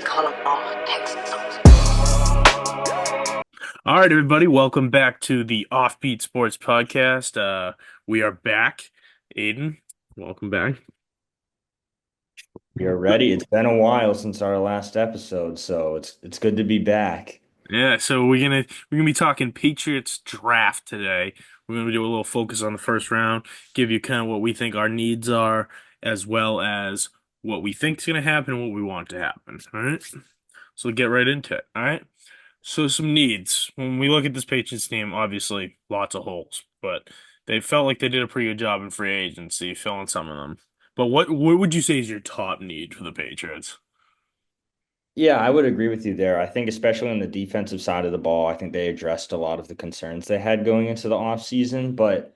Call them all Texans. All right, everybody, welcome back to the OffBeat Sports podcast. We are back. Aidan, welcome back. You're ready. It's been a while since our last episode, so it's good to be back. Yeah, so we're gonna be talking Patriots draft today. We're gonna do a little focus on the first round, give you kind of what we think our needs are, as well as what we think is gonna happen and what we want to happen. All right, so get right into it. All right. So some needs. When we look at this Patriots team, obviously lots of holes, but they felt like they did a pretty good job in free agency, filling some of them. But what would you say is your top need for the Patriots? Yeah, I would agree with you there. I think especially on the defensive side of the ball, I think they addressed a lot of the concerns they had going into the offseason, but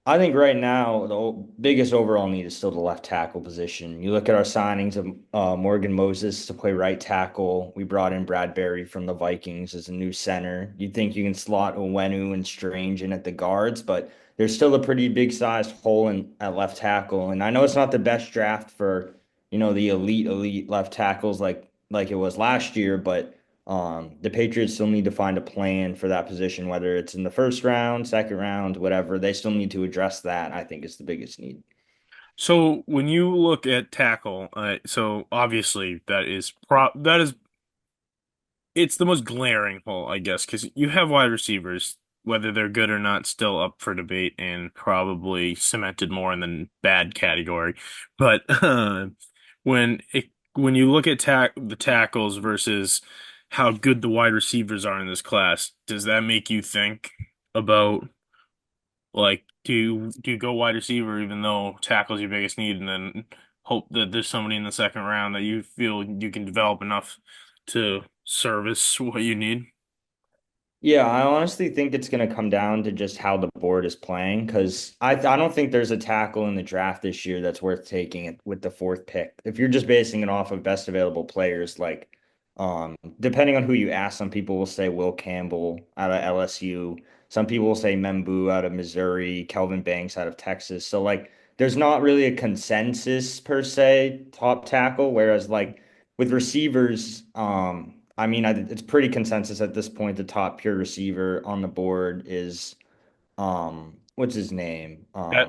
I think right now biggest overall need is still the left tackle position. You look at our signings of Morgan Moses to play right tackle. We brought in Bradbury from the Vikings as a new center. You'd think you can slot Owenu and Strange in at the guards, but there's still a pretty big sized hole in at left tackle. And I know it's not the best draft for, the elite left tackles like it was last year, but the Patriots still need to find a plan for that position, whether it's in the first round, second round, whatever. They still need to address that, I think is the biggest need. So when you look at tackle, so obviously that is it's the most glaring hole, I guess, because you have wide receivers, whether they're good or not, still up for debate and probably cemented more in the bad category. But when you look at the tackles versus how good the wide receivers are in this class, does that make you think about like do you go wide receiver even though tackle's your biggest need, and then hope that there's somebody in the second round that you feel you can develop enough to service what you need? Yeah, I honestly think it's going to come down to just how the board is playing because I don't think there's a tackle in the draft this year that's worth taking it with the fourth pick. If you're just basing it off of best available players, like depending on who you ask, some people will say Will Campbell out of LSU, some people will say Membu out of Missouri, Kelvin Banks out of Texas. So like there's not really a consensus per se top tackle, whereas like with receivers, I mean, it's pretty consensus at this point. The top pure receiver on the board is what's his name? That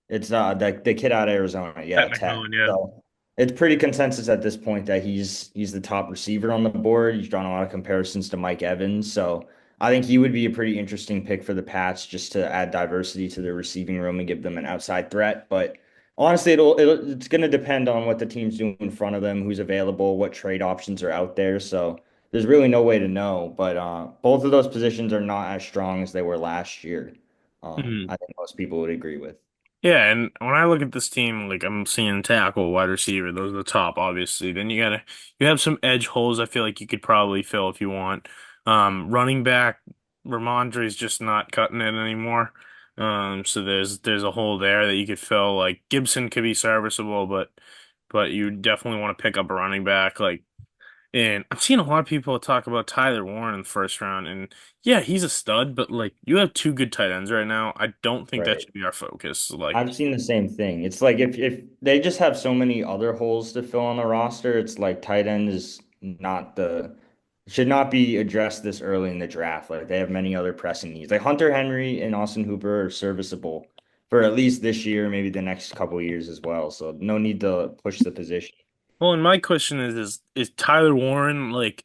It's the kid out of Arizona, Pat yeah, Ted. McMillan, yeah. So it's pretty consensus at this point that he's the top receiver on the board. He's drawn a lot of comparisons to Mike Evans, so I think he would be a pretty interesting pick for the Pats just to add diversity to their receiving room and give them an outside threat. But honestly, it's going to depend on what the teams do in front of them, who's available, what trade options are out there. So there's really no way to know. But both of those positions are not as strong as they were last year. Mhm. I think most people would agree with. Yeah, and when I look at this team, like I'm seeing tackle, wide receiver, those are the top, obviously. Then you have some edge holes I feel like you could probably fill if you want. Running back, Ramondre's just not cutting it anymore. So there's a hole there that you could fill. Like Gibson could be serviceable, but you definitely want to pick up a running back. And I've seen a lot of people talk about Tyler Warren in the first round, and yeah, he's a stud, but like you have two good tight ends right now. I don't think that Right. should be our focus. Like, I've seen the same thing. It's like if they just have so many other holes to fill on the roster, it's like tight end is not the should not be addressed this early in the draft. Like they have many other pressing needs. Like Hunter Henry and Austin Hooper are serviceable for at least this year, maybe the next couple of years as well. So no need to push the position. well, and my question is Tyler Warren like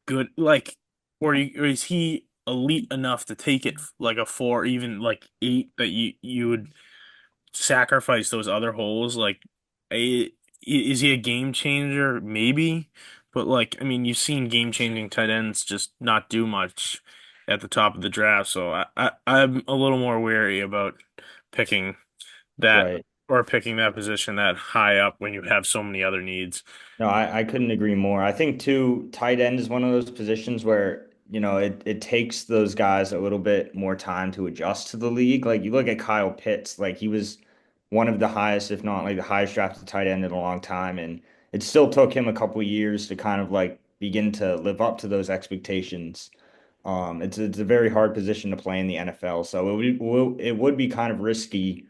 good, like, or is he elite enough to take it like a four, even like eight, that you would sacrifice those other holes? Like, is he a game changer? Maybe, but like, I mean, you've seen game changing tight ends just not do much at the top of the draft, so I'm a little more wary about picking that Right. picking that position that high up when you have so many other needs. No, I couldn't agree more. I think too, tight end is one of those positions where, it takes those guys a little bit more time to adjust to the league. Like you look at Kyle Pitts, like he was one of the highest, if not like the highest drafted tight end in a long time. And it still took him a couple years to kind of like begin to live up to those expectations. It's a very hard position to play in the NFL. So it would be kind of risky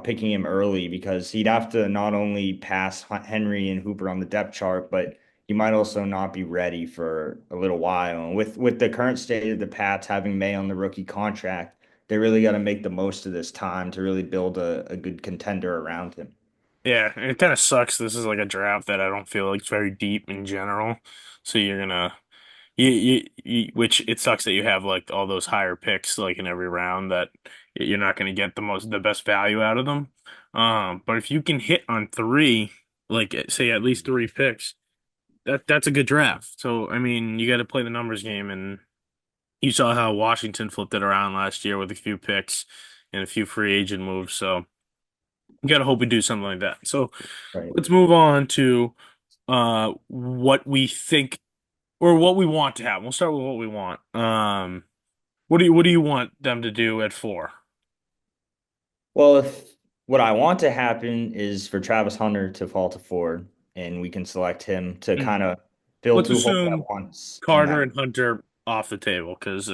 picking him early because he'd have to not only pass Henry and Hooper on the depth chart, but he might also not be ready for a little while. And with the current state of the Pats having May on the rookie contract, they really got to make the most of this time to really build a good contender around him. Yeah, it kind of sucks. This is like a draft that I don't feel like is very deep in general. So you're gonna which it sucks that you have like all those higher picks like in every round that you're not gonna get the best value out of them. But if you can hit on three, like say at least three picks, that's a good draft. So I mean, you got to play the numbers game, and you saw how Washington flipped it around last year with a few picks and a few free agent moves. So you got to hope we do something like that. So Right. let's move on to what we think or what we want to have. We'll start with what we want. What do you want them to do at four? Well, if what I want to happen is for Travis Hunter to fall to four, and we can select him to kind Mhm. of fill Let's two holes at assume once in Carter that. and Hunter off the table because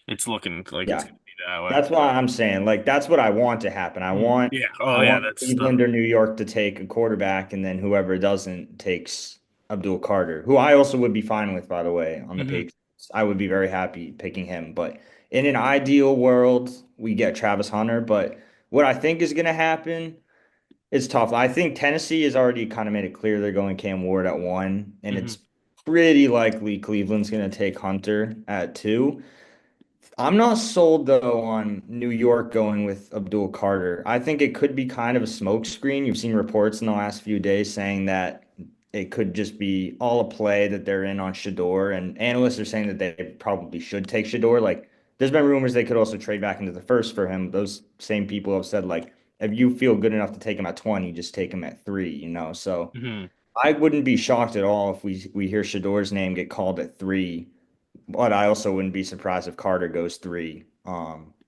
it's looking like it's Yeah. going to be that way. That's why I'm saying, like, that's what I want to happen. Yeah. I Oh yeah, want that's the. Cleveland or New York to take a quarterback, and then whoever doesn't takes Abdul Carter, who I also would be fine with, by the way, on the Hmm. Patriots. I would be very happy picking him. But in an ideal world, we get Travis Hunter. But what I think is going to happen, it's tough. I think Tennessee has already kind of made it clear they're going Cam Ward at one, and Hmm. it's pretty likely Cleveland's going to take Hunter at two. I'm not sold though on New York going with Abdul Carter. I think it could be kind of a smokescreen. You've seen reports in the last few days saying that it could just be all a play that they're in on Shador, and analysts are saying that they probably should take Shador. Like, there's been rumors they could also trade back into the first for him. Those same people have said like, if you feel good enough to take him at 20, just take him at three. So Hmm. I wouldn't be shocked at all if we hear Shador's name get called at three, but I also wouldn't be surprised if Carter goes three.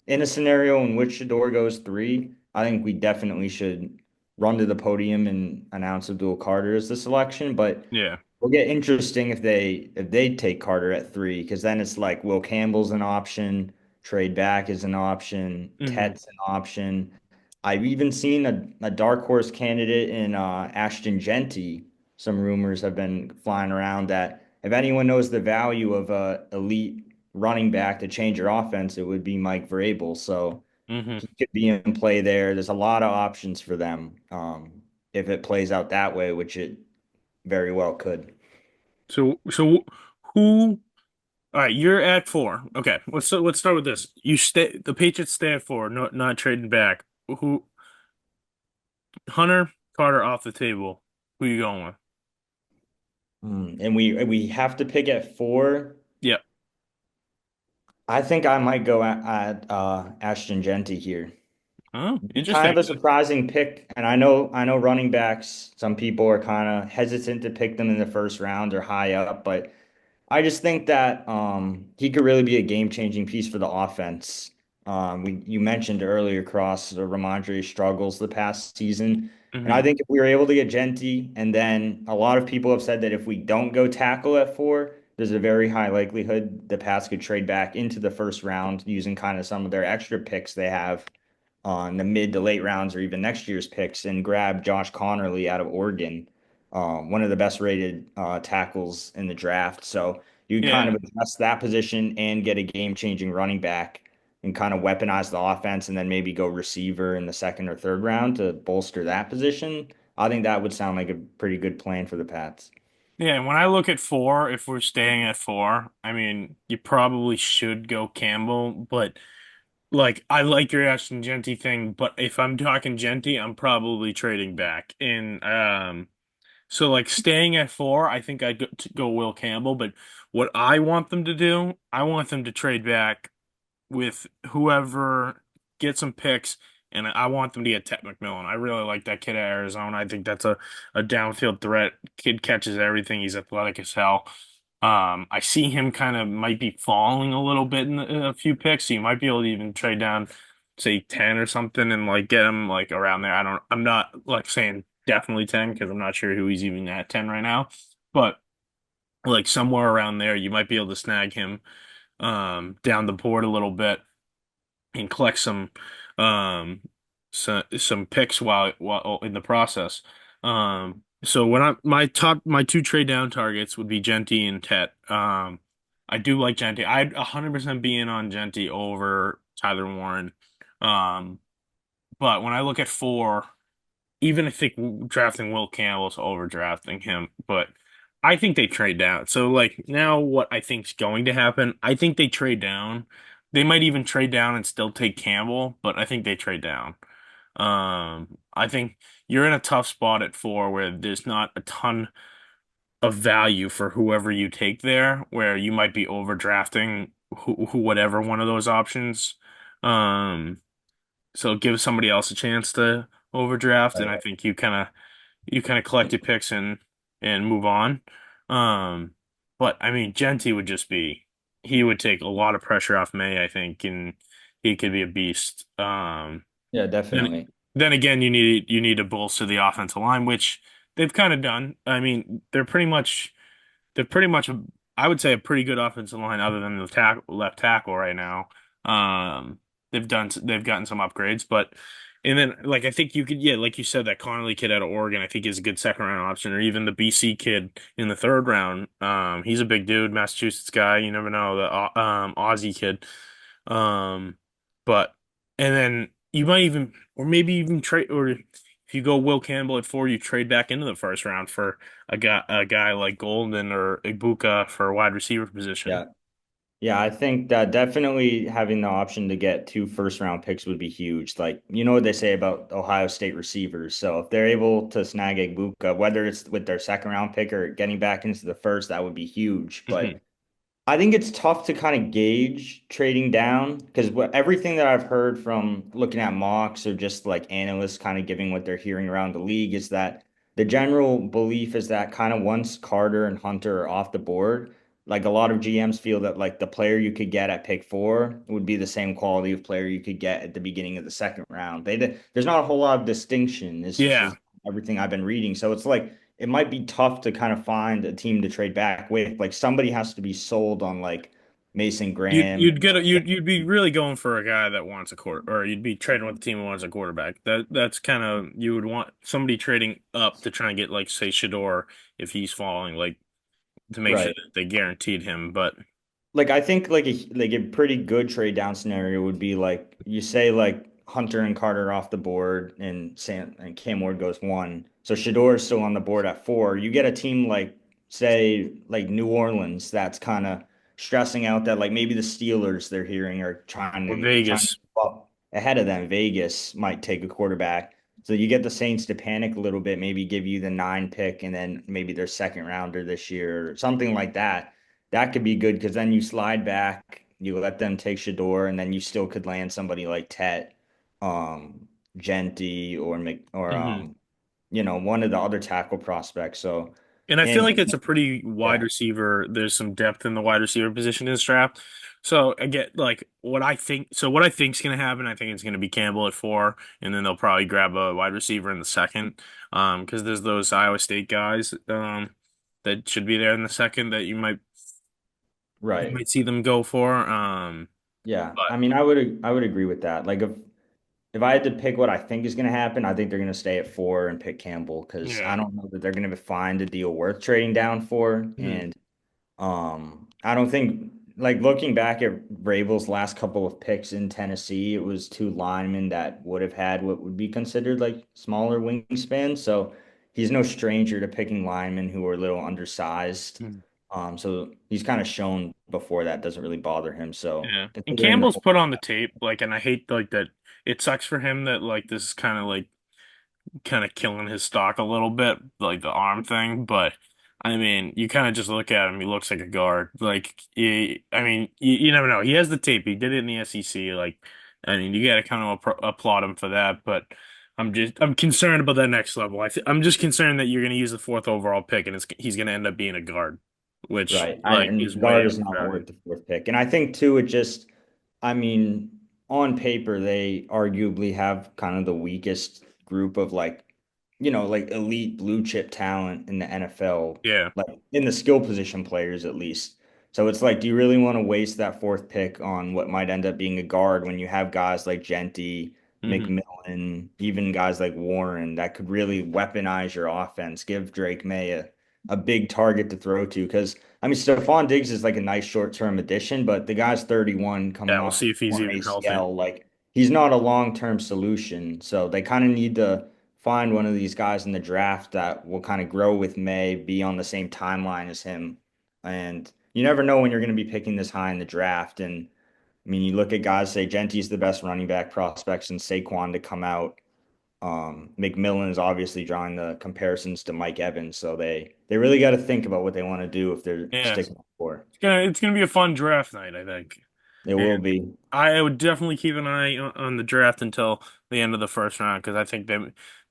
In a scenario in which Shador goes three, I think we definitely should run to the podium and announce Abdul Carter as the selection. But Yeah. it'll get interesting if they take Carter at three, because then it's like Will Campbell's an option, trade back is an option, Hmm. Tet's an option. I've even seen a dark horse candidate in Ashton Genty. Some rumors have been flying around that if anyone knows the value of a elite running back to change your offense, it would be Mike Vrabel. So Hmm. he could be in play there. There's a lot of options for them if it plays out that way, which it very well could. So who? All right, you're at four. Okay, let's start with this. You stay. The Patriots stay at four. No, not trading back. Who? Hunter Carter off the table. Who you going with? And we have to pick at four. Yep. I think I might go at Ashton Genty here. Oh, Kind interesting. of a surprising pick, and I know running backs, some people are kind of hesitant to pick them in the first round or high up, but I just think that he could really be a game-changing piece for the offense. You mentioned earlier, Cross, Ramondre struggles the past season, and I Hmm. think if we were able to get Genty, and then a lot of people have said that if we don't go tackle at four, there's a very high likelihood the Pats could trade back into the first round using kind of some of their extra picks they have on the mid to late rounds or even next year's picks and grab Josh Connerly out of Oregon, one of the best rated tackles in the draft. So you kind Yeah. of address that position and get a game-changing running back and kind of weaponize the offense and then maybe go receiver in the second or third round to bolster that position. I think that would sound like a pretty good plan for the Pats. Yeah, when I look at four, if we're staying at four, I mean, you probably should go Campbell, but like I like your Ashton Genty thing, but if I'm talking Genty, I'm probably trading back. And so like staying at four, I think I'd go Will Campbell, but what I want them to do, I want them to trade back with whoever gets some picks, and I want them to get Ted McMillan. I really like that kid at Arizona. I think that's a downfield threat. Kid catches everything. He's athletic as hell. I see him kind of might be falling a little bit in a few picks, so you might be able to even trade down, say 10 or something, and like get him like around there. I'm not like saying definitely 10 because I'm not sure who he's even at 10 right now, but like somewhere around there, you might be able to snag him down the board a little bit and collect some. Um, some picks while in the process. So when my two trade down targets would be Genti and Tet. I do like Genti. I'd 100% be in on Genti over Tyler Warren. Um, but when I look at four, even I think drafting Will Campbell's over drafting him, but I think they trade down. So like now what I think's going to happen, I think they trade down. They might even trade down and still take Campbell, but I think they trade down. I think you're in a tough spot at four where there's not a ton of value for whoever you take there, where you might be overdrafting who whatever one of those options. Um, so give somebody else a chance to overdraft, and I Right. think you kind of collect your picks and move on. Um, but I mean, Genti would just be he would take a lot of pressure off May, I think, and he could be a beast. Yeah, Then definitely. then again, you need to bolster the offensive line, which they've kind of done. I mean, they're pretty much I would say a pretty good offensive line other than the left tackle right now. Um, they've gotten some upgrades, but and then like I think you could yeah, like you said, that Connolly kid out of Oregon I think is a good second round option, or even the BC kid in the third round. He's a big dude, Massachusetts guy. You never know the Aussie kid. Um, but and then you might even or maybe even trade or if you go Will Campbell at four, you trade back into the first round for a guy like Golden or Ibuka for a wide receiver position. Yeah. Yeah, I think that definitely having the option to get two first round picks would be huge. Like, you know what they say about Ohio State receivers. So if they're able to snag Ibuka, whether it's with their second round pick or getting back into the first, that would be huge. But Hmm. I think it's tough to kind of gauge trading down because everything that I've heard from looking at mocks or just like analysts kind of giving what they're hearing around the league is that the general belief is that kind of once Carter and Hunter are off the board, like a lot of GMs feel that like the player you could get at pick four would be the same quality of player you could get at the beginning of the second round. There's not a whole lot of distinction. This is Yeah, just everything I've been reading. So it's like it might be tough to kind of find a team to trade back with. Like somebody has to be sold on like Mason you'd Graham. you'd get a, you'd be really going for a guy that wants a quarter, or you'd be trading with a team that wants a quarterback. That's kind of you would want somebody trading up to try and get like say Shador if he's falling, like to make sure Right. that they guaranteed him. But Like I think like a pretty good trade down scenario would be like you say like Hunter and Carter off the board and Sam and Cam Ward goes one. So Shador is still on the board at four. You get a team like say like New Orleans that's kind of stressing out that like maybe the Steelers they're hearing are or trying to Vegas. keep up ahead of them. Vegas might take a quarterback. So you get the Saints to panic a little bit, maybe give you the nine pick and then maybe their second rounder this year or something like that. That could be good because then you slide back, you let them take Shador, and then you still could land somebody like Tet, Genty, or Hmm. one of the other tackle prospects. So, And I feel and like it's a pretty wide yeah, receiver. There's some depth in the wide receiver position in this draft. So again, like what I think's gonna happen, I think it's gonna be Campbell at four, and then they'll probably grab a wide receiver in the second. Because there's those Iowa State guys that should be there in the second that you right, might see them go for. yeah. But I mean, I would agree with that. Like if I had to pick what I think is going to happen, I think they're going to stay at four and pick Campbell because I yeah. don't know that they're going to find a deal worth trading down for, Mhm. and I don't think like looking back at Vrabel's last couple of picks in Tennessee, it was two linemen that would have had what would be considered like smaller wingspans. So he's no stranger to picking linemen who are a little undersized. Mhm. So he's kind of shown before that doesn't really bother him. So Yeah. And considering the Campbell's put on the tape, like, and I hate like that. It sucks for him that like this is kind of killing his stock a little bit, like the arm thing. But I mean, you kind of just look at him; he looks like a guard. I mean, you never know. He has the tape. He did it in the SEC. Like, I mean, you got to kind of applaud him for that. But I'm concerned about that next level. I'm just concerned that you're going to use the fourth overall pick, and he's going to end up being a guard, which right. like is And way guard is not overvalued. worth the fourth pick. And I think too, I mean, on paper, they arguably have kind of the weakest group of like elite blue chip talent in the NFL, Yeah. like in the skill position players at least. So it's like, do you really want to waste that fourth pick on what might end up being a guard when you have guys like Genty? Hmm. McMillan, even guys like Warren that could really weaponize your offense, give Drake May a big target to throw to. Because, I mean, Stephon Diggs is like a nice short-term addition, but the guy's 31 coming Yeah, we'll off a see if he's torn even healthy. ACL. Like, he's not a long-term solution. So they kind of need to find one of these guys in the draft that will kind of grow with May, be on the same timeline as him. And you never know when you're going to be picking this high in the draft. And I mean, you look at guys say Genty's the best running back prospects and Saquon to come out. McMillan is obviously drawing the comparisons to Mike Evans, so they really got to think about what they want to do if they're Yeah, sticking up for. it's gonna be a fun draft night, I think. It And will be I would definitely keep an eye on the draft until the end of the first round because I think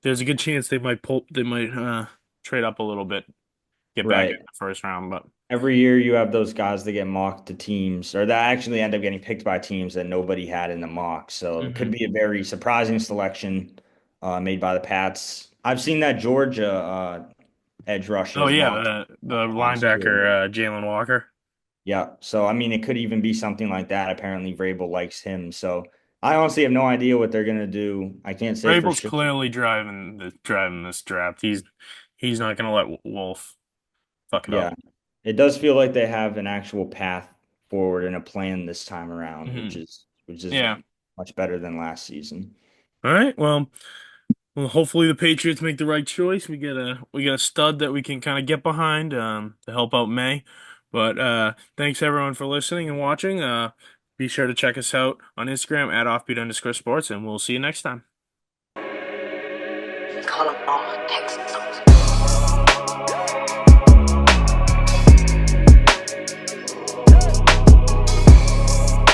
there's a good chance they might trade up a little bit, get back in right. the first round. But Every year you have those guys that get mocked to teams or that actually end up getting picked by teams that nobody had in the mock. So it could hmm be a very surprising selection made by the Pats. I've seen that Georgia edge rusher oh is yeah, mocked the high score. linebacker Jalen Walker. Yeah. So, I mean, it could even be something like that. Apparently, Vrabel likes him. So, I honestly have no idea what they're going to do. I can't say for Vrabel's sure. clearly driving this draft. He's not gonna let Wolf fuck it up. Yeah. It does feel like they have an actual path forward and a plan this time around, which Hmm. is Yeah. much better than last season. All right. Well, hopefully the Patriots make the right choice. We get a stud that we can kind of get behind to help out May. But thanks everyone for listening and watching. Be sure to check us out on Instagram at offbeat_sports, and we'll see you next time. Call them all texts.